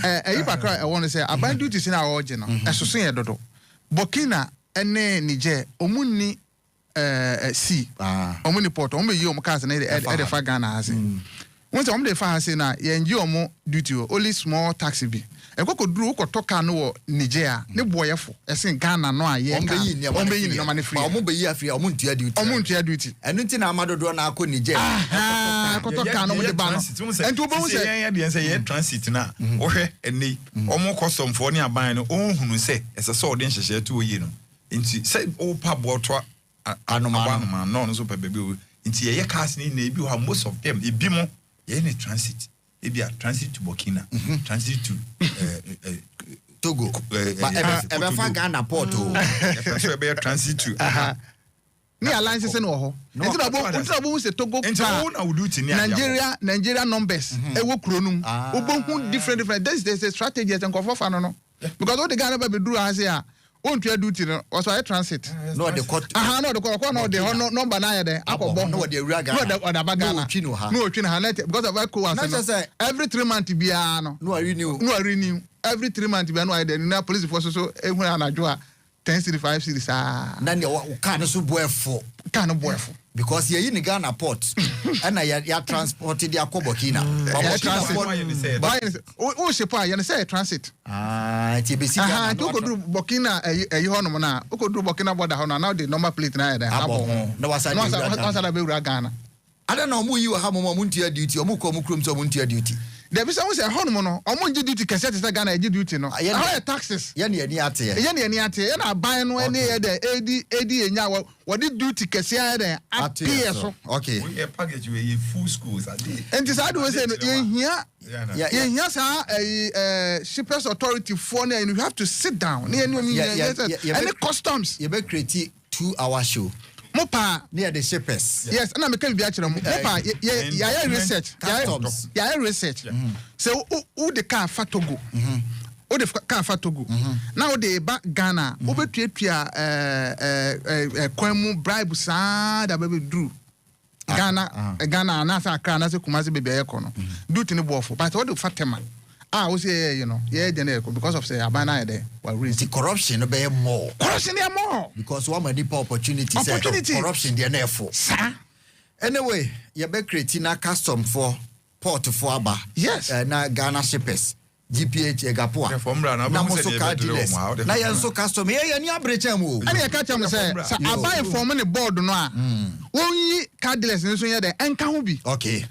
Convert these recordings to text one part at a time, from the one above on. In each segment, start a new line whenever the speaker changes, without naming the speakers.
Ibakra I want to say aban duties in our origin ɛsoso yɛ dodo Burkina ɛne Niger omuni sea omuni port omo yi omo cars na e fa Ghana ase won say omo dey fa ase na ye nji omo duty only small taxi bi ekokoduru ukoto car no wo Niger ne boyefo ese Ghana no aye omo yi ni no ma ne free omo be yi afia omo ntua duty enu nti na amadodo na akọ Niger koto car no mo de ba no enti obo say
ye de say ye transit na wo hwe eni omo custom for ni aban no ohunu say ese so de nhyehyɛ to oyi no nti say o pa boto anoma no so pa bebe nti ye cars ni na ebi ho most of them ebi mo ye ni transit ebi a transit to Burkina transit to
Togo but ebe fa Ghana port o
so ebe transit to
ni alliance se no ho nti na bo se Togo Nigeria numbers e wo kronum obohu different there's a strategy and conforfa no because all the Ghana be do ase a on to duty no also a transit
no the court
no the court no the number na ya dey akobo
no the area Ghana
no the Ghana no otwi no ha because of ECOWAS every 3 months bia no renew every 3 months bia no I dey na police force so ehun anajo a 10 series
na ne o car no so boefo because ye in Ghana port and ya transport the Burkina
o se pa ya say transit
ti be si Ghana
to go do Burkina hono na o go do Burkina border hono now the number plate na ya
abo na
wasa be ura Ghana
ada na omo yi wa ha mo ntia duty omo ko mo krom so mo ntia duty
there be some say hono no omo ngi duty kese te Ghana egi duty no how taxes
ye na ani ate
ye na ban no ene ye de edi enya wo di duty kese ya de appear so
okay
we package we full schools
and say do we say here sa shippers authority for and you have to sit down any customs
you be create 2-hour show
mopa
near the shippers
yes na me can be actually mopa ya research ya research so who the car fa Togo o de car fa Togo now the ba Ghana o betuatua kwanu bribe sa da be do Ghana na sa Accra na se Kumasi be be no duty ni boofo but what the fatema we say you know because of say abana there well really
corruption be more
because
one many opportunities corruption there na for anyway you be creating a custom for port for aba
yes
na Ghana shippers GPH Egapoa na mo so card dealers na yan so custom ye ni abrecha mu
ani e ka cham say abai form ni board no a wonyi card dealers nso ye de enka ho bi
okay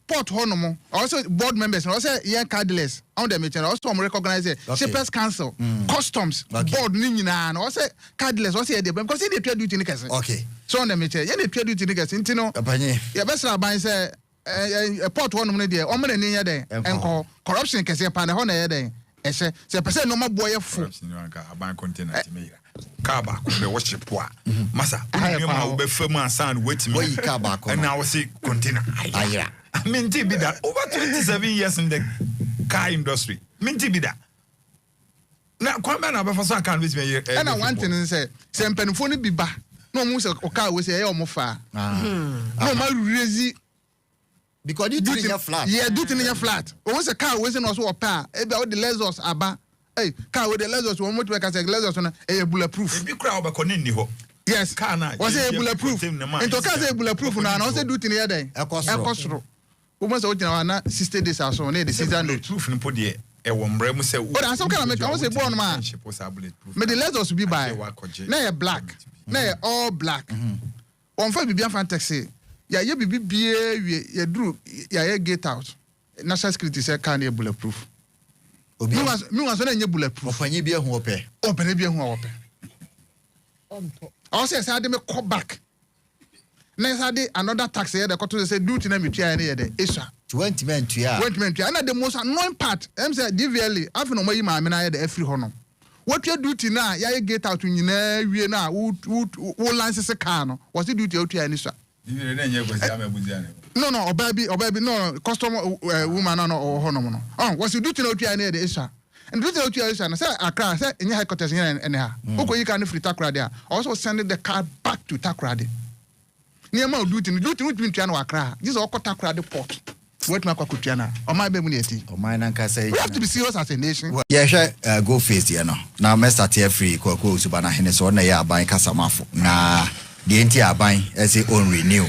port ho no mo also board members no say ye card dealers on the meeting also recognize shippers council customs board ni nyina no say card dealers also ye de because they trade duty ni kase
okay
so on the meeting ye dey trade duty ni kase ntino ye be sra ban say port one no dey o mena ni ye den enko corruption kese pa na ho na ye den ehye se pese no maboye fu
aban container ti meira car ba ko be worship a masa o ma wo be fam asan wait me
we car ba ko
na wo say container
ayira
minti bi that over 27 years in the car industry minti bi that na kwamba na be for so can with me
na one thing say se mpanifo ni bi ba no mu se o car we say e o mo fa no ma rezi
because you do in your flat.
Yeah, do it in your flat. Once a car wasn't also a pair, about the Lexus aba. Hey, car with the Lexus, one more to make us a Lexus on a bulletproof.
If you crowd back on in
yes, car was a bulletproof. And to cause a bulletproof now, and also do it in the other day. A cost. Almost out 60 days or so, near the season.
Proof and put the a one brem say,
but I'm some kind of make I was a born man. May the Lexus be by. Nay, black. Nay, all black. On for be fantasy. Yeah, you be you drew yeah get out. National security say can you bulletproof. Me was on bulletproof.
Opanyi bi ehun ope.
Open bi ehun ope. I say say me call back. Next day another tax here the court say duty na me tua here the issue.
20 men tua.
And the most annoying part, em say DVL afi no mayi ma me na here the free hono. What you duty na ya get out nyina wie na wo license car no. Was it duty out here ni so. No, baby, no, customer woman no or no. Oh, was you do to know to any the issue? And do to you say Accra, say in your headquarters here and here. Okay, you can free Tarkwa there. Also sending the car back to Tarkwa. Near my duty with me to Accra. This is all Tarkwa port. What my Kutiana? Or my Bemunity?
Or mine and say,
we have to be serious as a nation.
Yeah, sure, go face, you know. Now, Mr. Free, Koko, Subana Hennes, or Naya buying Casamafo. Nah, the entire buying as a own renew.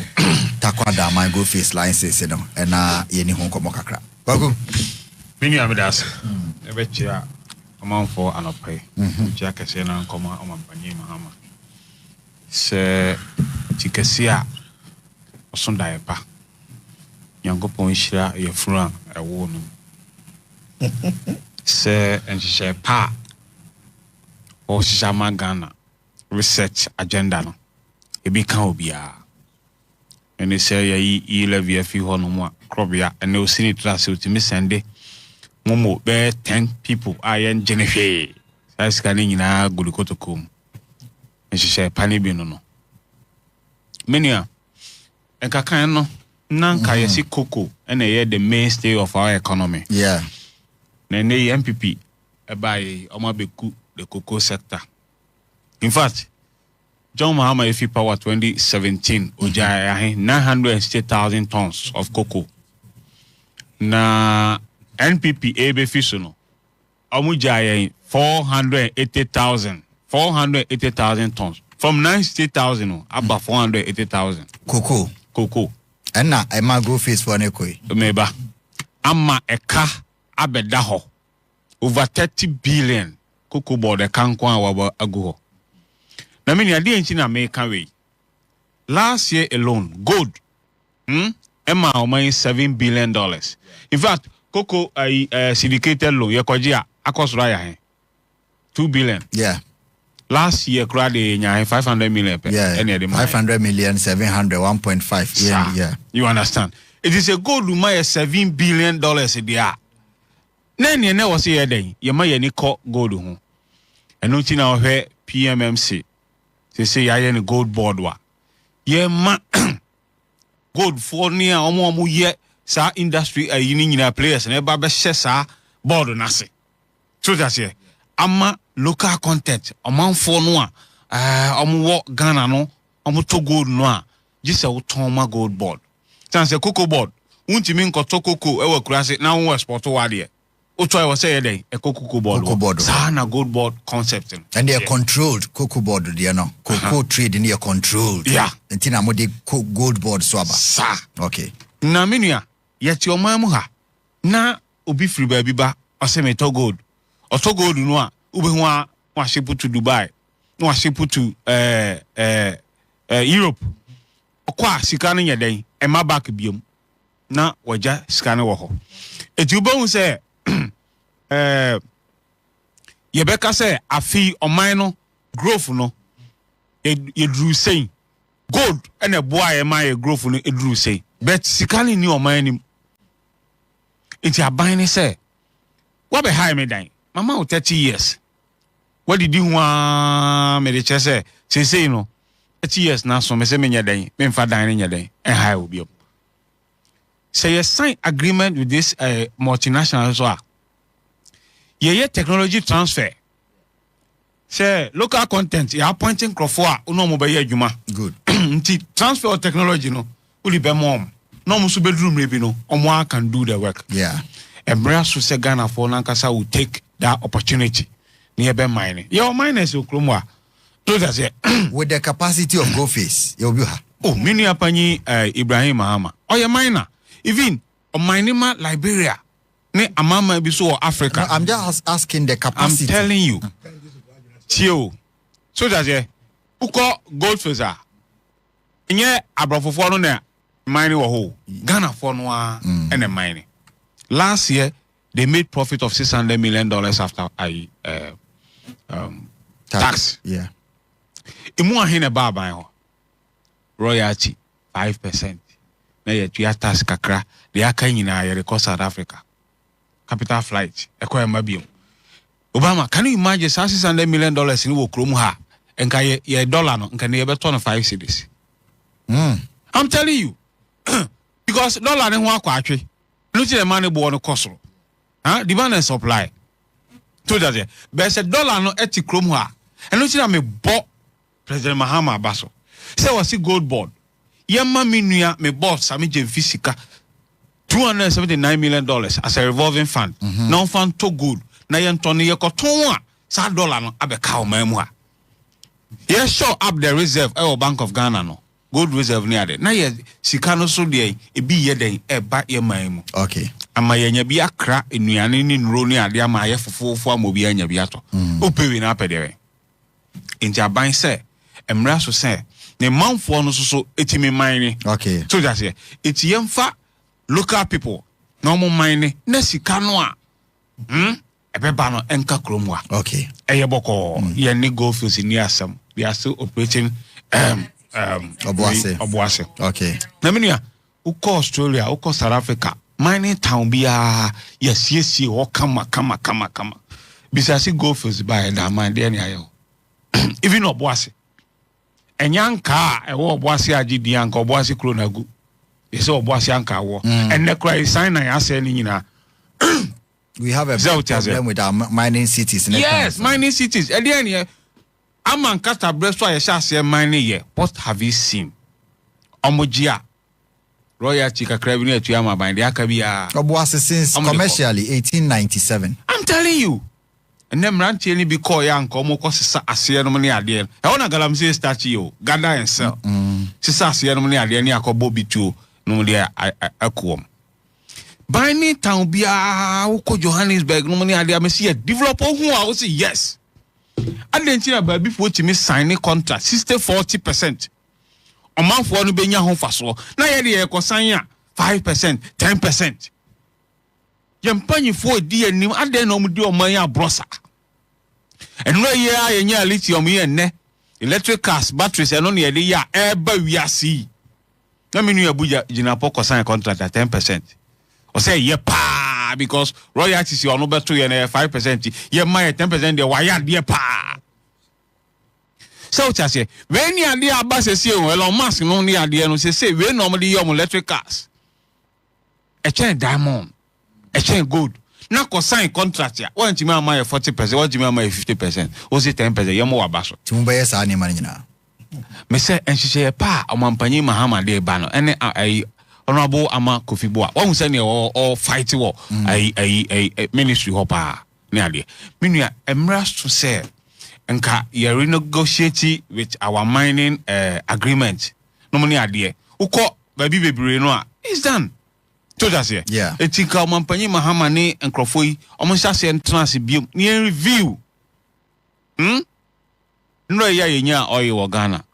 Tarkwa Damang go face licenses, you know, and any home Komokakra. Bagu.
Many of us, a betcha amount for an pay. Jack as an uncommon on Ibrahim Mahama. Sir Tikasia or Sunday pa. Young Ponshira, your friend, a woman. Sir, and she said, Pa or Shama Ghana research agenda. No, it become Obia. And they say, ye levy a few more crobia, and no senior class to Miss Sandy. Momo bear 10 people. I am Jennifer. I scanning in our good cotocum. And she said, Panny Bino. Many are. And Kakano. Nanka yesi cocoa and the mainstay of our economy.
Yeah.
Nene MPP by Omabeku the cocoa sector. In fact, John Mahama Efi Power 2017 ujaya 960,000 tons of cocoa. Na NPP ebe fisono omujaya 480,000 tons from 90,000 about 480,000 cocoa.
And now I might go face for an equi.
Meba ama eka abedaho over 30 billion cocoa board a kankwa waba ago. Na mini adi enchina American way. Last year alone, gold Emma $7 billion. In fact, cocoa syndicated loan yakojia akos raya 2 billion.
Yeah.
Last year, crowd 500 million.
Yeah, 500 million, 700, 1.5. Yeah.
You understand? It is a gold to my $7 billion a year. Then you never see a day. You may any call gold. And not in our PMMC. They say I am a gold board. Yeah, ma gold for near almost year. Sa industry a union in a place and a barber shessa board on us. So that's it. Ama local content among for no Ghana no to gold no just a toma gold board chance a cocoa board won't you mean cocoa ever crash it now was sport wadi o try was say a cocoa board sana gold board concept
and they are controlled cocoa board you know cocoa trade in your controlled and tina mo gold board swaba
sa
okay
na menua yet your mamu ha na obi free baby ba o say me to gold Oto gold no a ube ho a ship to Dubai no ship to Europe okwa sika no yeden e ma back biom na waja sika no wo ho eti ube hu se ye beka se afi oman no growth no ye dru sei gold and a boy e ma ye growth no e dru sei but sika ni oman ni eti aban ni se what be high me dan Mama 30 years. What did you want me to say? Say no. 30 years now, so me say me nyadai, me mfa dan nyadai, and high will be up. Say you sign agreement with this multinational so. Ye technology transfer. Say local content, you appointing crofo uno mo be adwuma.
Good.
Nti transfer of technology no, uli be mom. No mo su bedroom rebi no, omo can do the work.
Yeah.
And Brass will say Ghana for Nankasa will take that opportunity nearby mining. Your miners will come
with the capacity of go face. You'll be
oh, many apani Ibrahim Mahama. Oh, your miner. Even on Minima Liberia. Ne Amama Biso Africa.
No, I'm just asking the capacity.
I'm telling you. Tio. So that's it. Uko Goldfields are. Nye abrafofo no na mining wo ho. Ghana for no and mining. Last year, they made profit of $600 million after tax.
Yeah.
Imu ahine baba ho. Royalty 5%. Na ye tuya tax kakra. They aka nyina ye record South Africa. Capital flight. Ekuonaba biom. Obama, can you imagine $600 million in wo krom ha? Enka ye dollar no, enka ye beto no 5 cedis. I'm telling you. Because dollar ne ho akwa atwe. No the money born cost. Demand and supply. To that, but a dollar no eti kromwa. And no me bought President Mahama Basso. Say was gold board. Yamma minuya me bought Sami Jen Physica $279 million as a revolving fund. Non-fund to good. Na yentoni yekotonwa sa dollar no abeka o mamu a. Ye show up the reserve e Bank of Ghana no. Gold reserve ni ade. Na ye sika no so de ebi ye den e ba ye mamu.
Okay.
Ama ye nya bi akra enuane ni nro ni ade ama ye fofofo amobi anya bi ato. Opewi na apede. Inti aban se emra so se ne manfo no so etimi mine.
Okay.
So just say eti yemfa local people no mo mine na sika no a ebeba no enka kromwa.
Okay.
Eye boko ye ni Goldfields ni asem. They are still operating Obuase.
Okay.
Na menua uko Australia, uko South Africa, mining town bia yes o kama. Bisasi Goldfields by da man dey ayo. Even Obuase. Enyanka e wo Obuase agidi anka Obuase kro na gu. Yes Obuase anka wo. And the cry sign na ase ni nyina.
We have a problem with our mining cities.
Yes, mining cities. At the end here, Aman Kata Bresto Yashas mining here. What have you seen? Omojia. Royal Chica Craving to Yama by the Akabia.
Obuase since commercially 1897.
I'm telling you. And them ranch any be called young como cause a ceremony idea. I want to galamse statue, Ganda and sell. Sisa ceremony idea near Kobobi too. No, dear, I Ekuonaba. By any town be a Johannesburg, no money idea. I see a developer who I will say yes. I didn't see a baby for me signing contract 60-40%. A month for no being home for so. Now, you consign 5%, 10%. Yampany for dear new, I didn't know do my brosa. And no year, lithium here, ne electric cars, batteries, and only a year, ever we are see. Let me know Abuja Jinapoko sign contract at 10%. Or say, yeah, pa, because royalties you are no better than 5%. Yeah, my 10% the wire, dear pa. So, I say, when you are the buses here, well, on mask, no near the end, say, we normally your electric cars. A chain diamond, a chain gold. Now, sign contract here. One to me, 40%, one to me, 50%, was it 10%? You're more abaso.
Tumba any money now.
Me say, and she say, pa, Ibrahim Mahama de Bano, and I. Honorable Ama Kofiboa. One send you all fight war. A ministry hopper. Nearly. Meanwhile, embrace to say, and you renegotiate with our mining agreement. No money idea. Uko baby no is done. To that say,
yeah.
It's Ibrahim Mahama ne and Crofoi. Almost as a transibute near review. No, ya oil Ghana.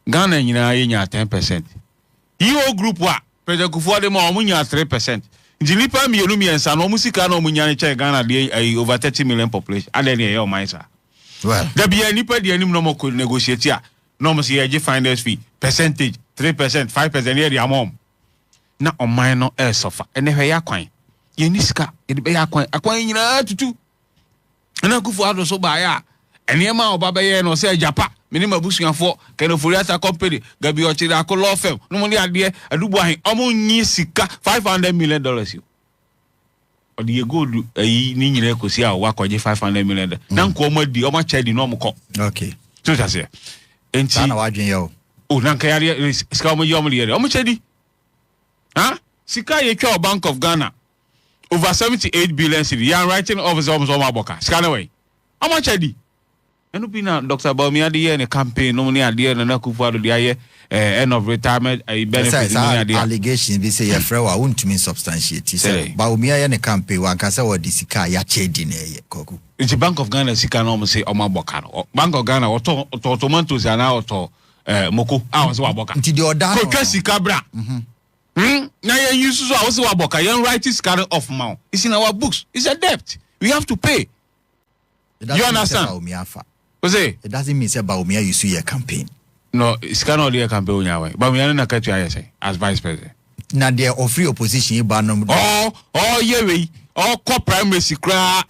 Ghana, you know, 10%. You group what? President Kufuor mo omunya 3%. Jilipa mi yelumi ensa no musika no omunya ne che Ghana dey over 30 million population. Ade ne ye o man sa.
Well,
da bia nipa de anim no mo ko negotiate a no mo se ye finance fee percentage 3%, 5% ye dey amom. Na o man no e suffer. Ene hwe ya kwan. Ye nisika, ye be ya kwan. Akwan nyina tutu. Na Kufuor do so ba ya. Ene ma oba be ye no se Japan. Minimum busuafo Kenoforiata company gabi ochira ko law firm no mo ni ade adubu ahin omo nyi sika $500 million yo odi gold ayi ni nyina ekosi a wa kwaje $500 million na nko omo di omo chedi no omo ko.
Okay,
so ta say enti
na wadwen yo
o na nka yare sika omo yo omo yare omo chedi ha sika ye twa Bank of Ghana over 78 billion cedi ya writing office omo aboka sika na way omo chedi. And na Dr. Baumia the year in a campaign, no near the end of the year, end of retirement, a benefit.
Allegation, they say, your friend, I won't mean substantiate. He said, Baumia in a campaign, one can say what this car, ya chedin, Coco. It's
a Bank of Ghana, Sika almost say, Oma Bocano. Bank of Ghana, or Tomantos and out or Moko, I was Waboka. Until the Odano, Cabra. Now you use also Waboka, young writers carry off mount. It's in our books, it's a debt. We have to pay. You understand?
It doesn't mean say Baumia you see a campaign.
No, it's cannot a campaign way. Baumia na catch you say as vice president.
Na there of free opposition banum.
Oh yeah we. Oh co primary sikra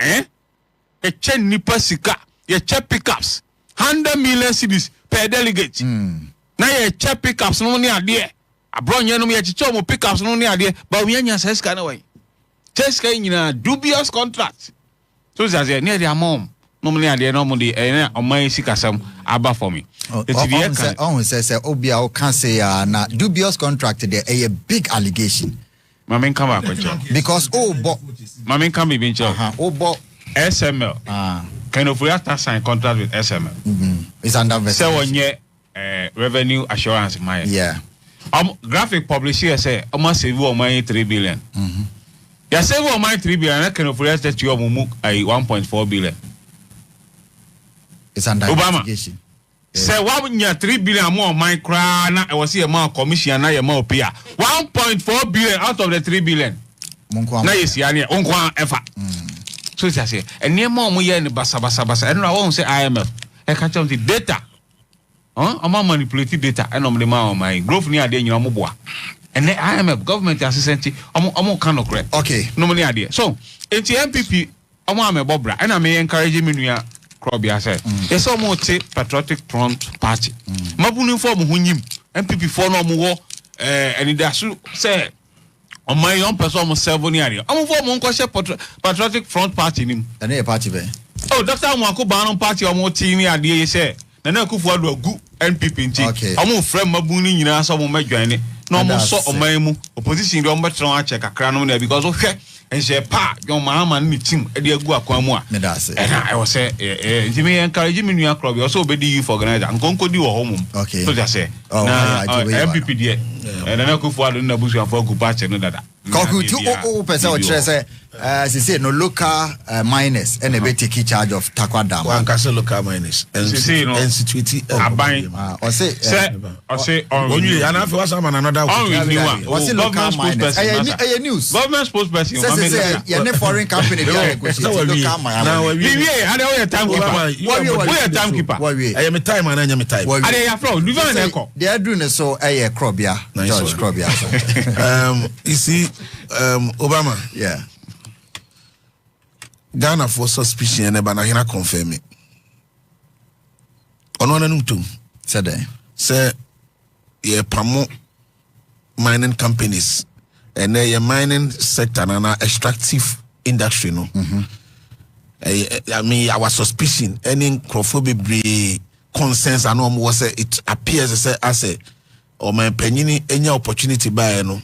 A chen nipa sika. Ye check pickups. 100 million cedis per delegate. Na ye check pickups no ni ade. Abron ye no ye chicho mo pickups no ni ade. Baumia nya say ska na way. Cheska nyina dubious contract. So say near their mom. Normally, I normally on my sikasam aba for me.
On says Obia can't say na dubious contract there a big allegation.
Mamen come back with
because
Mamen come be bench. SML. Kind of we have to sign contract with SML.
It's under
investigation. So revenue assurance my graphic publisher say almost save money 3 billion. Ya save money 3 billion and kind of we have to you 1.4 billion.
It's under investigation.
Say what 3 billion more my cry na I was see a more commission na your more pay 1.4 billion out of the 3 billion. Na yes ya ne onkwa efa. So it's say and near more ye ni basa and I won't say IMF e catch on the data. I'm manipulating data and I'm the man on my growth near the Yamuboa. And the IMF government assistant, I'm kind of correct.
Okay.
No money idea. So, it's the NPP, I'm a Bobra, and I may encourage me near Crobia said. It's almost a patriotic front party. Mabuni form Hunim, NPP for no more, and it does say, on my own person almost 7 years. I'm for Monco patriotic front party.
And a party.
Oh, Dr. Mwako Banon party or more teeny idea, say. Nana Kufuor do good NPP nti omo frem mabuni nyina so mo madwane na omo so oman opposition do omo tron ache kakra no na because ohwe enje pa Ibrahim Mahama ni team e de agu akwan mu a I was say Jimmy encourage me nua club you so obedi you for organizer nkonko di wo ho mum so just say na NPP de Nana Kufuor do na busu afọ gu patch no dada
Koku tu person o kire say say no local miners and be take charge of Tarkwa Damang.
One castle local miners and institute
aban
or say
on
you and after was another
local miners news
government spokesperson
say your foreign company local miners
now we
and we timekeeper
I am a time and I am a time
and they are from
they are doing so Krobia George Krobia
you see Obama Ghana for suspicion and Banahina confirm it. Onona nutum
said
say ye pamo mining companies and ye mining sector and extractive industry no. I mean our suspicion any crophobic concerns and was it appears as a or my penny any opportunity by no.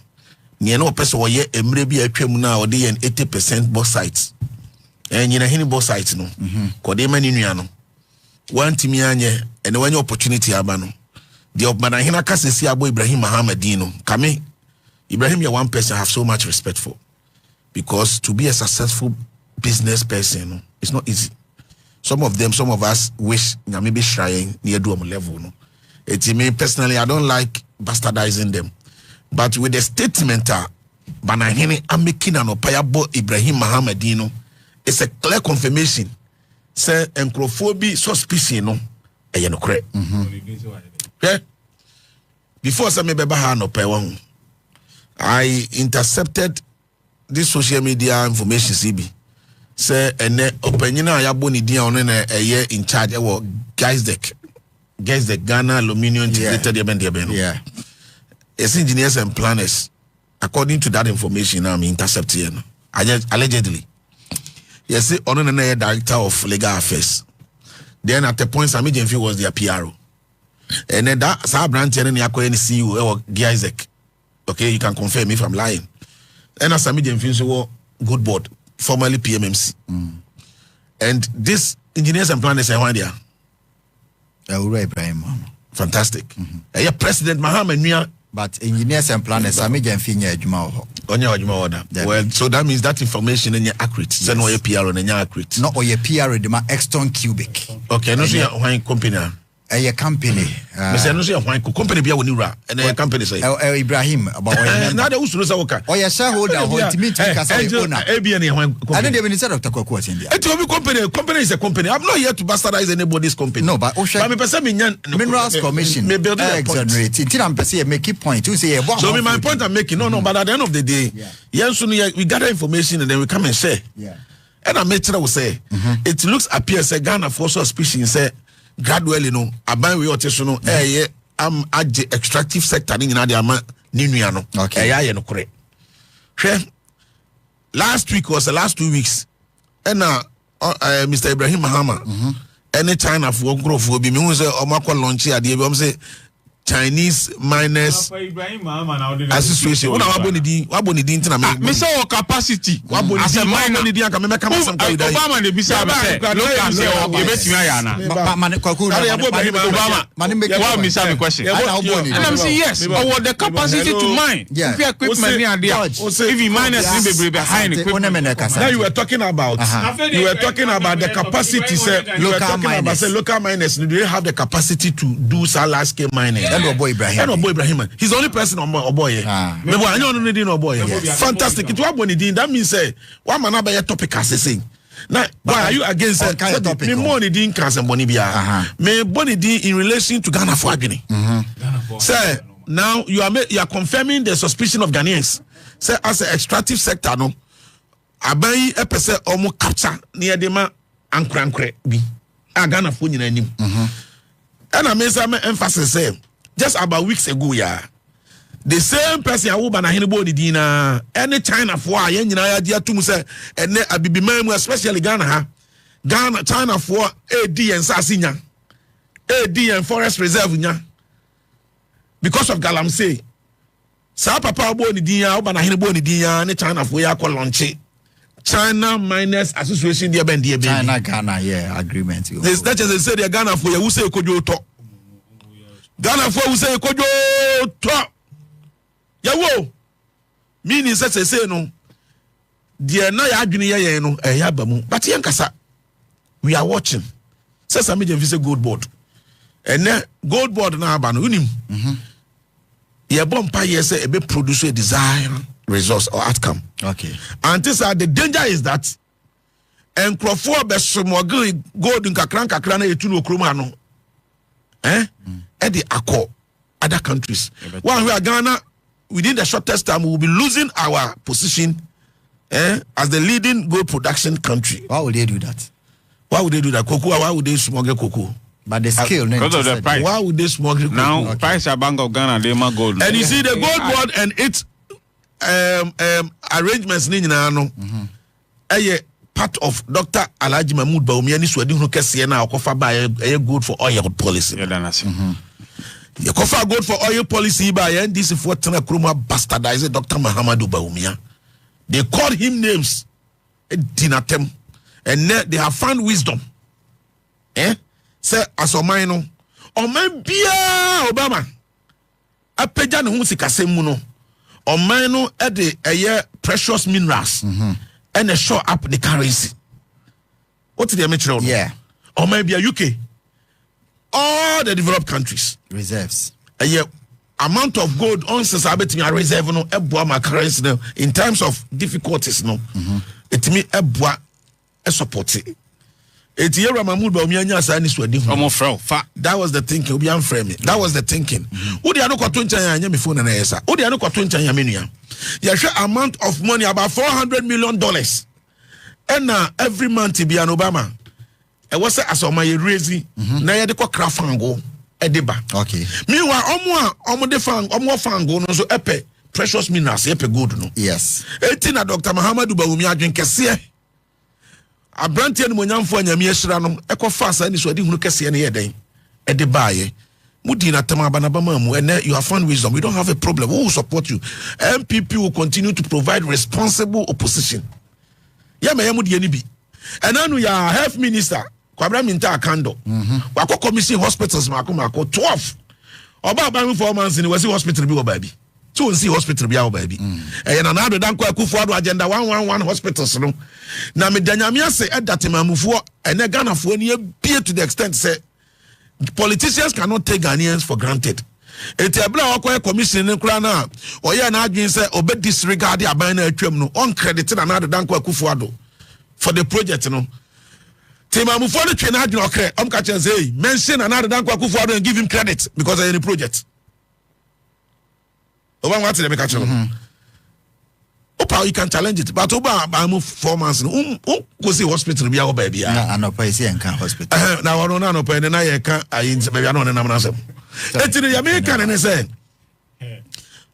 Nye no person wo ye emre bi atwam na wo de 80% bauxite. Nyina hini bauxite no. Ko de mani nua no. Wantimi anye ene wanya opportunity aba no. The obana hina kasesi abo Ibrahim Mahama din no. Kame Ibrahim ya one person I have so much respect for. Because to be a successful business person no, it's not easy. Some of us wish nyame be shrine near do am level no. It me personally I don't like bastardizing them. But with the statement Banahini I'm making an opayabo Ibrahim Mahama Dino, it's a clear confirmation. Say encrophobia suspicion no no correct. Yeah. Before some beba no pay one, I intercepted this social media information CB. Say and opinion ayabo ni dia on a in charge of guys the Ghana Aluminium Integrated
yeah.
As engineers and planners, according to that information, I'm intercepting allegedly. Yes, on another director of legal affairs. Then at the point, Sami Jenfi was their PRO, and then that branch and the CEO or Giazek. Okay, you can confirm if I'm lying. And as Sami Jenfi was good board, formerly PMMC, and this engineers and planners are one there.
Ibrahim
fantastic. President Mahama.
But engineers and planners, I mean,
well, so that means that information is accurate. Yes. No, PR on accurate.
Not or your PR, the Exton Cubic.
Okay, no, see a company.
A company.
Company be a and a company say
Ibrahim about
another Usuka.
Or your shareholder, to meet I didn't even said of Takwa in
there. Company is a company. I'm not here to bastardize anybody's company.
No, but Minerals Commission may build exonerate. I'm saying make a point to say
so my point I'm making. No, but at the end of the day, yes, we gather information and then we come and share. And I made sure say it looks appears a Ghana for suspicion say gradually no aban we oteso no am age extractive sector ni nyina de ama ni nua no ye no kore hwe last week was the last 2 weeks and Mr. Ibrahim Mahama any China for growth will be me say o makọ launch ade bi o say Chinese Miners Association. Una waboni di intina me.
Me say capacity. As a miner
di anka me make some guy.
Obama dey bisa me say local say o betimi ayana. Obama. Why me say me question? And I'm saying yes. Or the capacity to mine. If equipment near there. If miners be behind equipment.
Now you were talking about the capacity say local miners they have the capacity to do large scale mining.
And
Ibrahim. He's the only person on boy. Fantastic. It was that means say one man about your topic as saying. Now, why are you against it? Me money din cancer bonibia. Me money din in relation to Ghana for Guinea. Sir, now you are confirming the suspicion of Ghanaians. Say as an extractive sector no. Abai epese omo capture near dema ankrankre bi. Ghana for nyina nim. And I made some emphasis say just about weeks ago, the same person who ban a henbody dina any China for yen idea to say and a bibi especially Ghana China for AD and Sasinya AD and Forest Reserve nya because of Galamsey. Sa papa boni dia ban a henbody dia any China for ya launch China Miners Association dia ben dia
China Ghana agreement.
This that is say the Ghana for you say kojo to. Ghana for you say kojo to. Yawo. Meaning say no. Dia na ya adwene ye no ya ba mu. But yen kasa. We are watching. Say some media visa gold board. And then gold board na aba no unim. Ye bompa ye say e be produce a design results or outcome.
Okay.
And this the danger is that and Crawford be smuggle gold in kakran na etu no kroma no. The accord other countries. While we are Ghana, within the shortest time we will be losing our position as the leading gold production country.
Why would they do that?
Why would they do that? Cocoa, why would they smuggle cocoa?
But the scale,
because of the price.
Why would they smuggle cocoa?
Now, price of Bank of Ghana, they ma gold.
And you see the gold board and its arrangements part of Dr. Alhaji Mahmoud Bawumia ni swedi hunu kesiye na okofa ba good for oil policy. You cover good for oil policy by this is what Kruma bastardized Dr. Muhammadu Bawumia. They called him names dinatem and they have found wisdom. Say asomaino o man bia Obama apeja ne hu sikasem no o man no e de precious minerals and a show up the currency. What did they mention?
Yeah.
Or maybe a UK. All the developed countries.
Reserves.
Amount of gold on society reserve no ebua currency no in times of difficulties no. It me ebua e support it. Etiera Mahmoud Bawumia nya sa ni swadi hu. That was the thinking. Obi am frame. That was the thinking. Who dey no kwato nchan anya me phone na yesa. Who dey no kwato nchan ya menua. You share amount of money about $400 million. And every month be an Obama. E was say asoma ye raise na ye de kwa krafango edeba.
Okay.
Meanwhile omo fango no so epe precious minerals epe gold no.
Yes.
Etina Dr. Muhammadu Bawumia adwen kese. Abrantie no monyamfo anyame ehira no ekofa asa ni so adi hunu kese ne yeden edeba ye. Mudi na tema banabama mu and you have found wisdom. We don't have a problem. Who will support you? MPP will continue to provide responsible opposition. Yeah, me yamudi enibi. And now we are health minister. Kwabra minta akando. Wako commission hospitals mako 12. Oba ban 4 months in wasi hospital bi obabi. So see hospital bi obabi. And another dan kwa kufuado agenda 111 hospitals no. Na me danyame ase edatemamufuo ene Ghana fo ni bie to the extent say politicians cannot take Ghanaians for granted. Etiabla wakwa commission ne kura na oye na adwin say obe disregard aban na atwam no on credit na na dan kwa kufuado for the project no. Temamufo ne twe na adwin okre am ka chen say mention na dan kwa kufuado and give him credit because of any project. Oba what dey make ka chen. Opa you can challenge it but oba ba move 4 months no go see hospital bia oba bia
na anopa isi enka hospital
na wono na anopa ne na ye ka ayi bia no ne nam na sem etini ya me kan ne say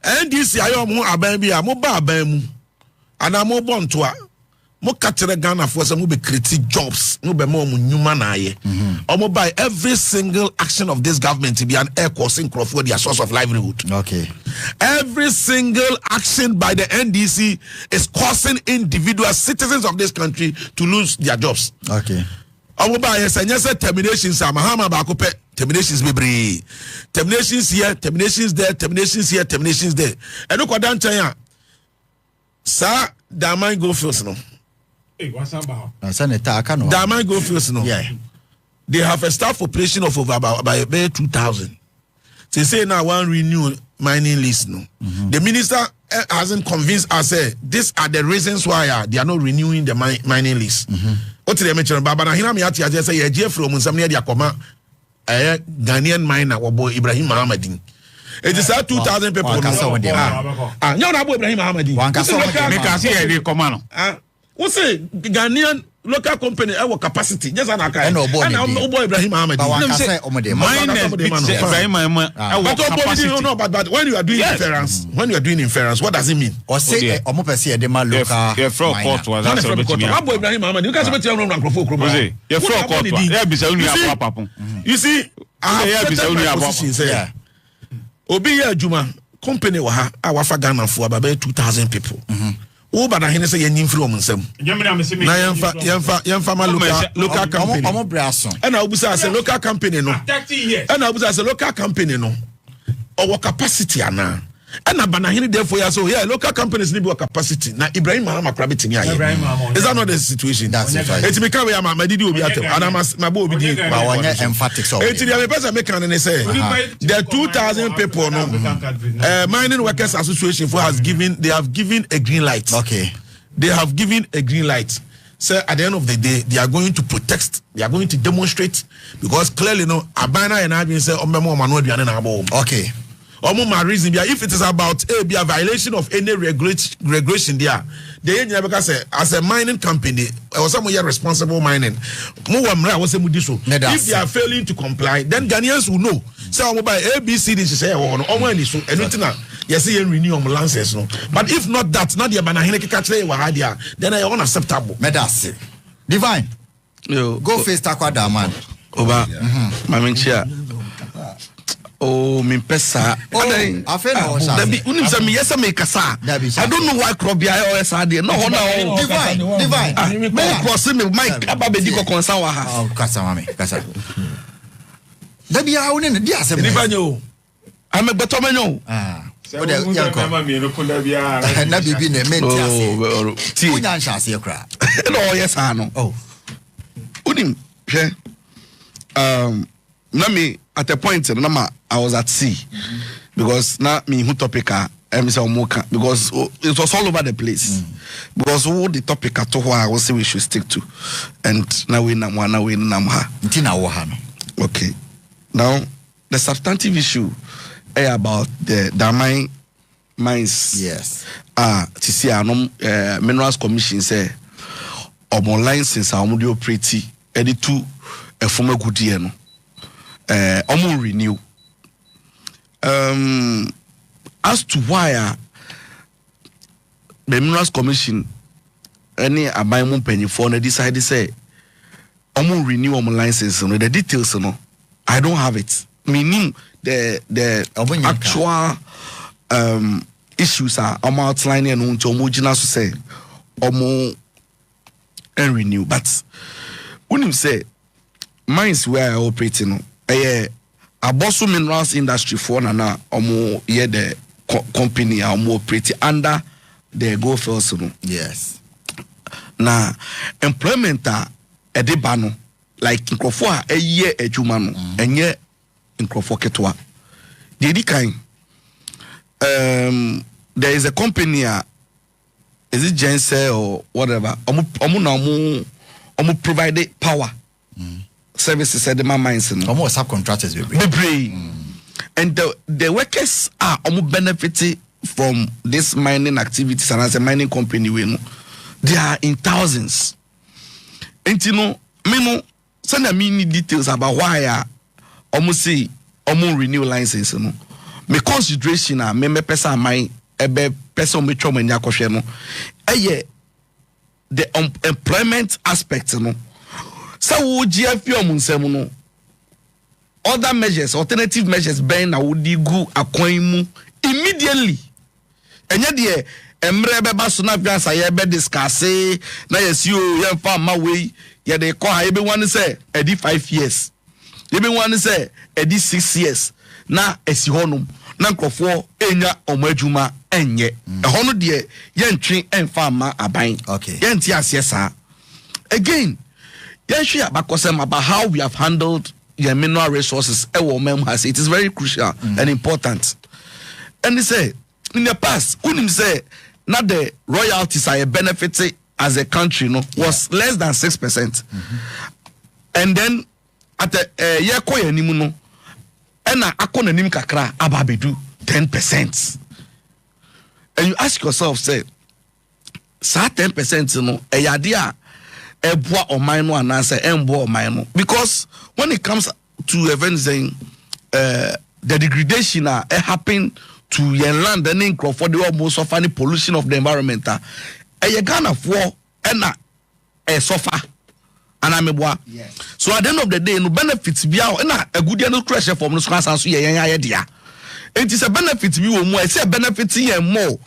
NDC ayo mo aban bia mo ba aban mu ana mo bonto a mo katere Ghana for some be create jobs no be more nyuma na ye omo by every single action of this government to be an air coursing for their source of livelihood.
Okay.
Every single action by the NDC is causing individual citizens of this country to lose their jobs.
Okay.
Omo by yes and yes terminations Mahama ba ko terminations bebre. Terminations here, terminations there, terminations here, terminations there. And look what dan chan Sir Damang Goldfields no.
Hey, what's about?
Damang Goldfields no.
Yeah.
They have a staff population of over about 2,000. They say now one renew mining list no. The minister hasn't convinced us. These are the reasons why they are not renewing the mining list. What they mention? Baba na hina mi ati aje say ye from somewhere dia koma Ghanaian miner obo Ibrahim Mahama. It is 2,000 people.
No,
na bo Ibrahim Mahama.
Make us hear the command.
What's say Ghanaian local company our capacity just an aka
and obo
Ibrahim Ahmed. But when you are doing inference, what does it mean?
Or say omo pese de ma local
court was that
Abo Ibrahim Ahmed. You can't say no microphone. You see, Obi Juma company wa ha awafa Ghana for about 2,000 people. But I say you need from them. Local company. And I was as a local company no. And I was as a local company no. Our capacity ana. And Abanahini therefore so yeah local companies need more capacity. Now Ibrahim Mahama crabiti here. Is that not the situation?
That's it.
It's me carry my didi obi ato. And I must my bo obi
emphatic so.
It's the person make and say the 2,000 people no mining workers association for they have given a green light.
Okay.
They have given a green light. So at the end of the day, they are going to protest, they are going to demonstrate because clearly no Abana and Abin say okay. Reason if it is about a violation of any regulation there, because as a mining company or some responsible mining, if they are failing to comply, then Ghanaians will know. So by ABCD say yes, renew license no. But if not that, not the banana then I unacceptable.
Medasi. Divine.
Yo,
go face Tarkwa Damang.
Oba. Mamenchia. Oh, min pesa.
I don't know why Krobia or Sadia. No,
Divine.
May cross me, Mike, Ababedico Consawa.
Oh, Casamame, Casa. Debbie, I wouldn't Divine.
I'm a Batomano.
Nabi been a mental chassis crap.
No, yes, I know.
Oh,
Udim, Nami at a point, I was at sea because now me who topic because it was all over the place. Because all the topic at all I will say we should stick to, and now we namha. Okay, now the substantive issue about the Damang mines.
Yes.
To see Minerals Commission say omo license omo dey operate edit to a former good year no. Omo renew. As to why the Minerals Commission any abayimu pennyfo na decide say omo renew omo license no the details no I don't have it. Meaning the actual issues are outlining and omo say omo and renew, but when you say mines where I operating Abosu Minerals industry for na omo the company omo operate under the Goldfields no.
Yes.
Na employment edebano like nkrofo a year adwuma no enye nkrofo ketwa. The kind there is a company is it Gense or whatever omo provide power services at the mines no
omo subcontractors
and the workers are omo benefiting from this mining activities and as a mining company we know they are in thousands. And you know me no send me details about why omo say omo renew license no. Me consideration me person my ebe person me choma nya kohwe no the employment aspect no so wo GFP omunsem no other measures alternative measures ben na wo di gu akwan mu immediately enye de emre beba so na fiansa ye be discuss na yesi o ye fa ma we ye de ko ha ye be wan say edi 5 years ye be wan say edi 6 years na esi honum na nkrofo enya omadwuma enye ehono de ye ntwe emfa ma aban ye nti ase sa again ye hwe abakosem about how we have handled your mineral resources it is very crucial and important. And they say in the past unim say not the royalties are benefited as a country was less than 6%. And then at the year koye nimu no ena akona nim kakra ababedu 10%. And you ask yourself say sa 10% no eyadia eboa oman no anase emboa oman no because when it comes to events saying the degradation happen to your land and in for the almost of any pollution of the environment a Ghana for and suffer and I'm a so at the end of the day no benefits be out and a good no pressure from no class and so idea it is a benefit be more it's a benefit here more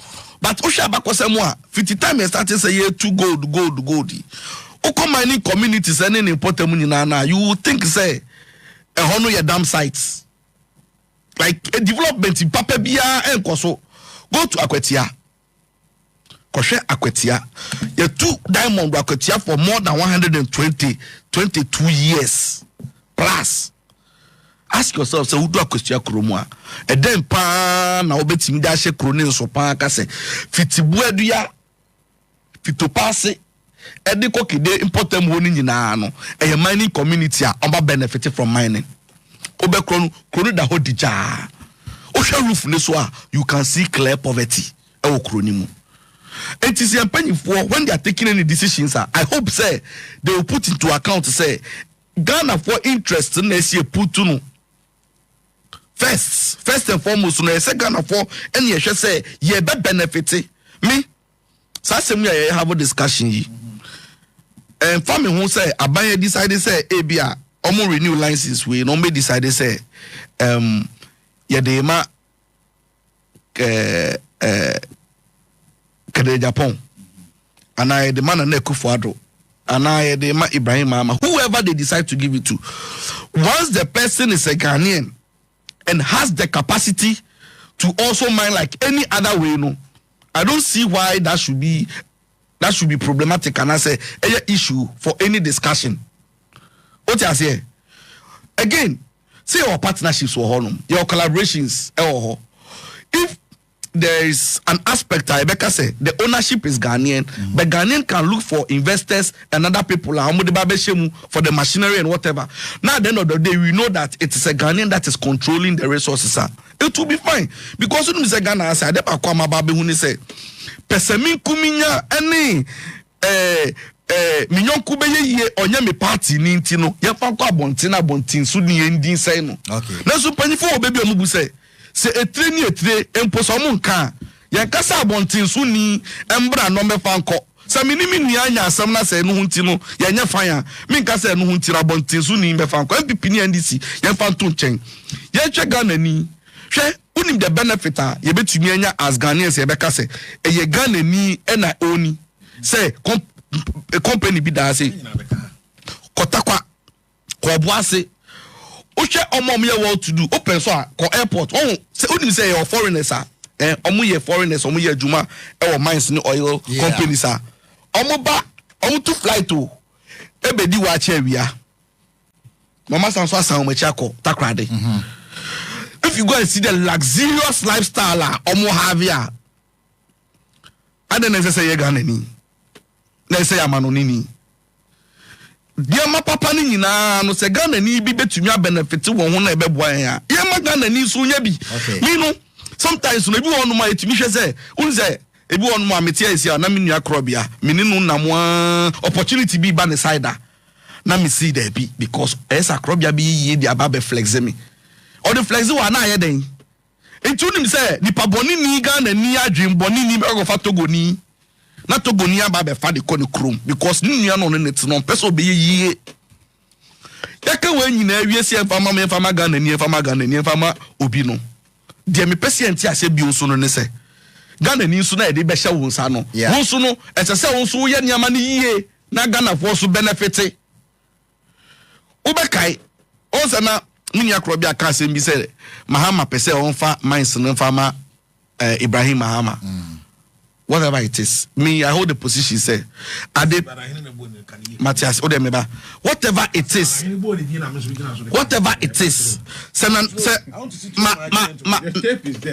but Oshaba Kosamoa 50 times started say year 2 gold Oko mining communities and any important money na you would think say a honor your dam sites like a development in Papa Bia and Koso go to Akwetia Koshe Akwetia your 2 diamond Akwetia for more than 22 years plus. Ask yourself say who do Akwetia Kromwa e den pa na obetimi da hye kronin so pa ka se fitibu adua fitopase ediko kide important money nyina no a mining community a benefit from mining obe kronu da hodija o hwe roof ne so a you can see clear poverty e wo kroni mu it is for when they are taking any decisions I hope say they will put into account say Ghana for interest na see put no first and foremost no say Ghana for any ye say ye be benefit me so asem ya have a discussion yi. And family who say Abanye decided say Abia omo renew license we no me decided say yedema kede Japan and I the man na Ekuonaba and I the Ibrahim Mahama whoever they decide to give it to once the person is a Ghanaian and has the capacity to also mine like any other way I don't see why that should be problematic and I say a issue for any discussion. What I say again, say our partnerships or your collaborations. If there is an aspect I say the ownership is Ghanaian, but Ghanaian can look for investors and other people for the machinery and whatever. Now at the end of the day, we know that it is a Ghanaian that is controlling the resources. It will be fine because when we say Ghana, I say Pesemin kuminya any minyon kubeye ye onye me party ni ntino ye fa kwa bontin so ni endin sai no na so panifo obebi omubu say etre ni etre emposo mu nka ye kasa bontin so ni embra no me fa nko se minimi nua anya asem na say no hunti no ye nya fan ya me nka say no hunti ra bontin so ni me fa nko MPP ni NDC ye fa nto nchen ye twa Ghana ni hwe unim the benefit ye betumi anya as Ghanaians ye beka say ye Ghana ni na oni say a company be that say kotakwa ko boase o hwe omom ye what to do open so ko airport on say unim say your foreigners omo ye foreigners omo ye adwuma e wo mines ni oil companies omo ba omo to flight to ebedi wa cha wia mama sanso asan mo cha ko Tarkwa Damang. If you go and see the luxurious lifestyle omo have here, I don't necessarily say Ghana ni. Na say amanoni ni. Dia ma papa ni nyina no say Ghana ni bi betumi benefit won ho na ebeboa ya. Ye ma Ghana ni so nya bi. Me no sometimes no bi won no ma etumi hwe say, un say ebi won mo ametia esi na me nua krobia. Me ni no namwa opportunity bi ba ne side na me see there bi because esa krobia bi ye dia ba be flex me. Or the flexi wa na ye den entu nim say nipa boni ni Ghana ni adwin boni ni go fa Togo ni na Togonia ba be fa de ko ne krom because ni nua no ne no person be yie yaka we nyina awiese enfama me enfama Ghana ni enfama obi no de me patient ase bi nso no ne se Ghana ni nso na e de be hye wo nsa no wo nso no ese se wo nso ye niama ne yie na Ghana fo so benefit ubekai onse na mini akro bi aka asem bi se Mahama pese onfa mines no fama Ibrahim Mahama whatever it is me I hold the position say ade Matthias odemeba whatever it is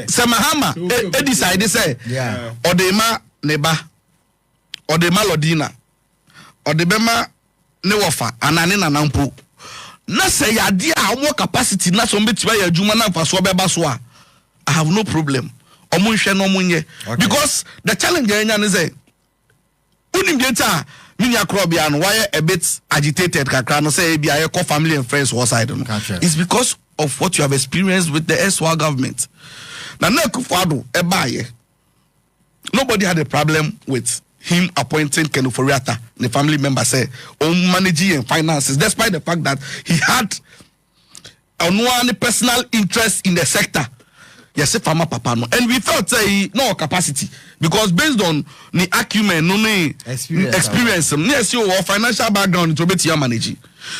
say Mahama e decide say odema neba odema lodina odebema ne wofa anane na nampo na say yade a omo capacity na so mbetiwa ya adwuma na mfaso beba so a I have no problem omunhwe no munye because the challenge enya ne say unimbieta mini akrobia no why a bit agitated kakra no say bia your family and friends was side no it's because of what you have experienced with the SWA government na Ekuonaba ebaye nobody had a problem with him appointing Kenuforiata the family member say on managing and finances despite the fact that he had a personal interest in the sector. Yes, farmer papa no, and we felt say no capacity because based on the acumen, no experience, yes, your financial background to be managing.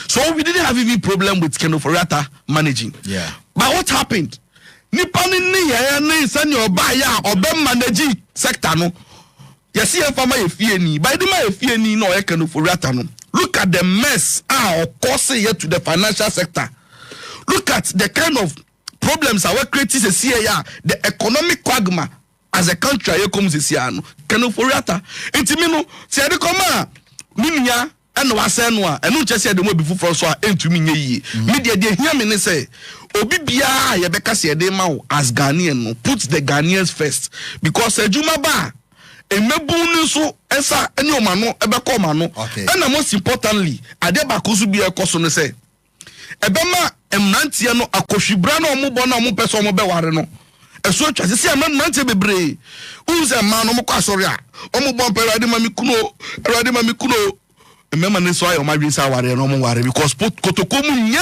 So we didn't have any problem with Kenuforiata managing.
Yeah.
But what happened? Nipani ni ya ni senior baya obe managing sector no. Yes, farmer efieni. By the man efieni no Kenuforiata no. Look at the mess or cause here to the financial sector. Look at the kind of problems our creating the economic quagmire as a country here comes this year no Kenuforiata intimino say de koma minya eno wase no a eno che say de mo bi fufuro so a entumi nye yi media de hia me ne say obi bia ye beka say de ma as Ghanaian no put the Ghanaians first because adwuma ba emebun ni so esa eni o ma no ebeko ma no and most importantly ade ba ko so bi e koso no say ebema emnantie no akohwibra na omo bo na omo pese omo be ware no eso twa se emnantie bebre unze ma no mo kwa sori a omo bo pe Erade mami kuno emema ne so ayo ma dwin sa ware no omo ware because kotokomu nye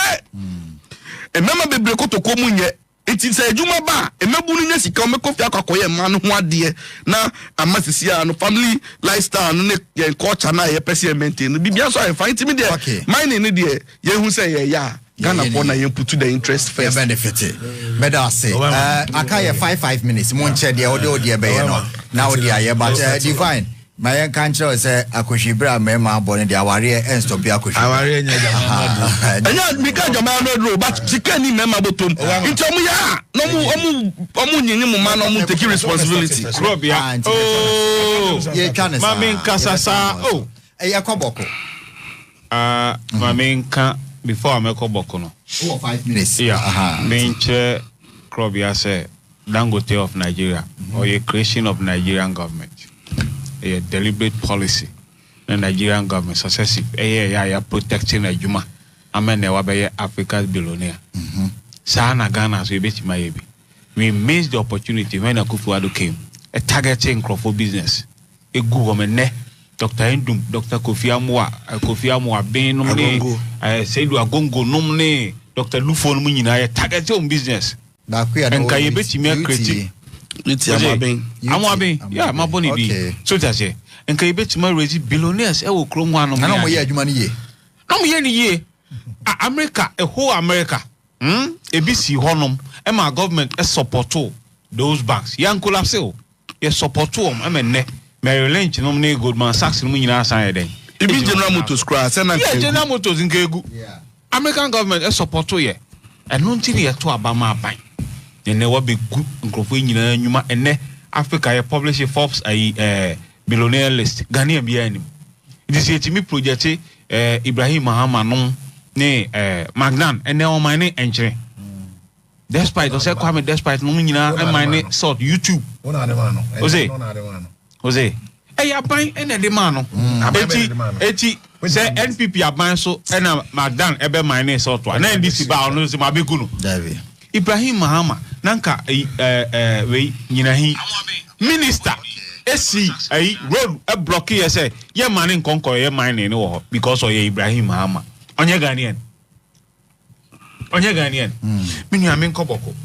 emema bebre kotokomu nye enti se adwuma ba emebu no nya sika omo kofi akwakoye ma no ho ade na amasisi a no family lifestyle no ne culture na ye pese maintain bibia so I find me there mine ne there ye hu say ye ya Ghana for na you put to the interest first
benefit better say aka 5 minutes mo nche there ode be no na ode aye but divine my country say akohwibra mema bone dia ware en stop akohwibra
enya mika jama no ro but chikani mema botom nti omu ya no omu nyinyi mu ma no omu take responsibility
krobia oh
ye chance
mama nkasasa oh
yakoboko
mama nka before I make a bokono.
5 minutes.
Yeah. Menche Krobia say Dangote of Nigeria or a creation of Nigerian government. A deliberate policy. The Nigerian government successive. Protecting a Juma. Amen. Never Africa's billionaire. Sana Ghana so bet my baby. We missed the opportunity when Ekuonaba came. A targeting for business. A government. Dr. Endum, Dr. Kofi Amwa Ben nomne Seidu Agongo nomne Dr. Lufo no nyina target your business.
Na ku ya no.
Enka ye betimi create. Amwa Ben. Yeah, my boni bi. So that say enka ye betimi raise billionaires e wo krom ho anom.
Na mo ye adwuma ne ye.
Na mo ye ne ye. America, a whole America. ABC honom e ma government e support those banks. Yan collapse o. Ye support them Mary Lynch nomne Goldman Sachs no nyina asan yeden.
Ibi General Motors crash na
General Motors nkegu. American government e support ye. Eno ntiri ye to abama aban. Ne wa be gu nkrofo nyina nyuma ene Africa ye publish Forbes billionaire list. Ghana bia anim. It is yetimi project Ibrahim Mahama no ne Magnan ene o mine enchire. Despite o say Kwame despite no nyina e mine sort YouTube. Jose aban ene de man no eti say NPP aban so ena Magdan ebe mine sort to na ndisi ba no se mabeku no David Ibrahim Mahama nanka we nyina hi minister esi ayi road e block ye say ye man nkonko ye mine ni wo because of ye Ibrahim Mahama onye Ghanaian me nua me nkoboko